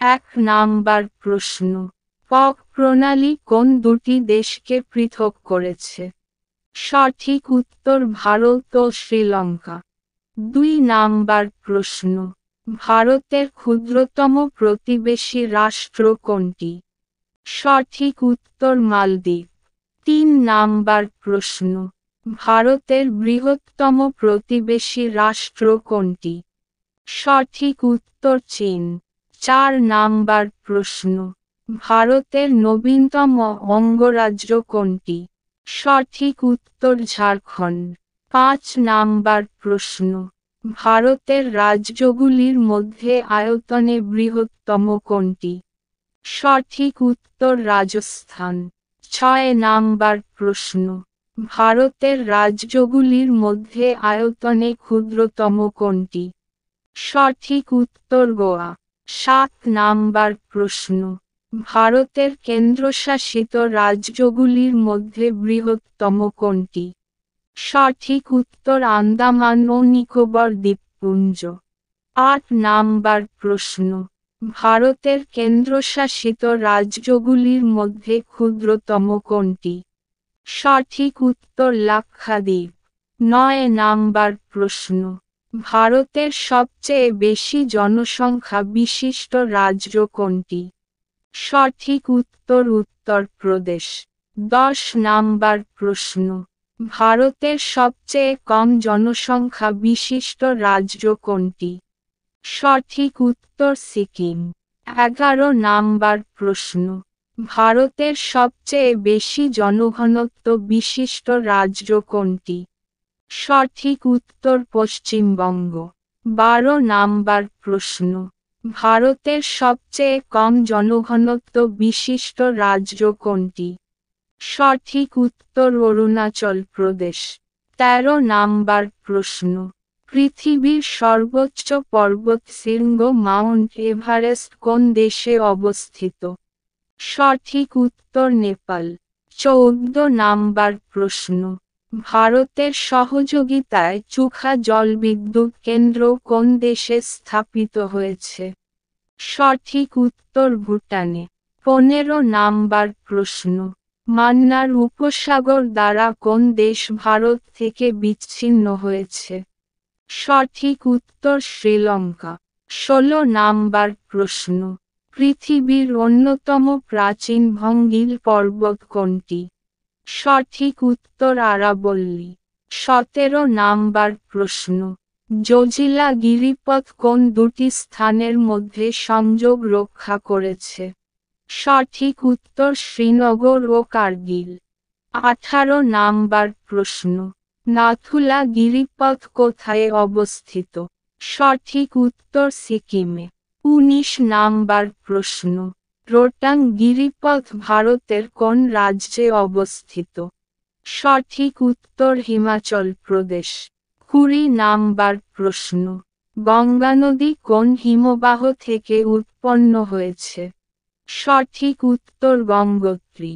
Number প্রশ্ন, পক প্রণালী কোন দুটি দেশকে পৃথক করেছে? সঠিক উত্তর ভারত ও শ্রীলঙ্কা। 2 নাম্বার প্রশ্ন, ভারতের ক্ষুদ্রতম প্রতিবেশী রাষ্ট্র কোনটি? সঠিক উত্তর মালদ্বীপ। 3 নাম্বার প্রশ্ন, ভারতের বৃহত্তম প্রতিবেশী রাষ্ট্র কোনটি? সঠিক উত্তর চীন। 4 নাম্বার প্রশ্ন, ভারতের নবীনতম অঙ্গরাজ্য কোনটি? সঠিক উত্তর ঝাড়খণ্ড। 5 নাম্বার প্রশ্ন, ভারতের রাজ্যগুলির মধ্যে আয়তনে বৃহত্তম কোনটি? সঠিক উত্তর রাজস্থান। 6 নাম্বার প্রশ্ন, ভারতের রাজ্যগুলির মধ্যে আয়তনে ক্ষুদ্রতম কোনটি? সঠিক উত্তর গোয়া। 7 নাম্বার প্রশ্ন, ভারতের কেন্দ্রশাসিত রাজ্যগুলির মধ্যে বৃহত্তম কোনটি? সঠিক উত্তর আন্দামান ও নিকোবর দ্বীপপুঞ্জ। 8 নাম্বার প্রশ্ন, ভারতের কেন্দ্রশাসিত রাজ্যগুলির মধ্যে ক্ষুদ্রতম কোনটি? সঠিক উত্তর লাক্ষাদ্বীপ। 9 নাম্বার প্রশ্ন, ভারতের সবচেয়ে বেশি জনসংখ্যা বিশিষ্ট রাজ্য কোনটি? সঠিক উত্তর উত্তরপ্রদেশ। 10 নাম্বার প্রশ্ন, ভারতের সবচেয়ে কম জনসংখ্যা বিশিষ্ট রাজ্য কোনটি? সঠিক উত্তর সিকিম। 11 নাম্বার প্রশ্ন, ভারতের সবচেয়ে বেশি জনঘনত্ব বিশিষ্ট রাজ্য কোনটি? সঠিক উত্তর পশ্চিমবঙ্গ। 12 নাম্বার প্রশ্ন, ভারতের সবচেয়ে কম জনঘনত্ব বিশিষ্ট রাজ্য কোনটি? সঠিক উত্তর অরুণাচল প্রদেশ। 13 নাম্বার প্রশ্ন, পৃথিবীর সর্বোচ্চ পর্বতশৃঙ্গ মাউন্ট এভারেস্ট কোন দেশে অবস্থিত? সঠিক উত্তর নেপাল। 14 নাম্বার প্রশ্ন, ভারতের সহযোগিতায় চুখা জলবিদ্যুৎ কেন্দ্র কোন দেশে স্থাপিত হয়েছে? সঠিক উত্তর ভুটানে। 15 নাম্বার প্রশ্ন, মান্নার উপসাগর দ্বারা কোন দেশ ভারত থেকে বিচ্ছিন্ন হয়েছে? সঠিক উত্তর শ্রীলঙ্কা। 16 নাম্বার প্রশ্ন, পৃথিবীর অন্যতম প্রাচীন ভঙ্গিল পর্বত কোনটি? সঠিক উত্তর আরাবল্লী। 17 নাম্বার প্রশ্ন, জজিলা গিরিপথ কোন দুটি স্থানের মধ্যে সংযোগ রক্ষা করেছে? সঠিক উত্তর শ্রীনগর ও কার্গিল। 18 নাম্বার প্রশ্ন, নাথুলা গিরিপথ কোথায় অবস্থিত? সঠিক উত্তর সিকিমে। 19 নাম্বার প্রশ্ন, রোটাং গিরিপথ ভারতের কোন রাজ্যে অবস্থিত? সঠিক উত্তর হিমাচল প্রদেশ। 20 নাম্বার প্রশ্ন, গঙ্গা নদী কোন হিমবাহ থেকে উৎপন্ন হয়েছে? সঠিক উত্তর গঙ্গোত্রী।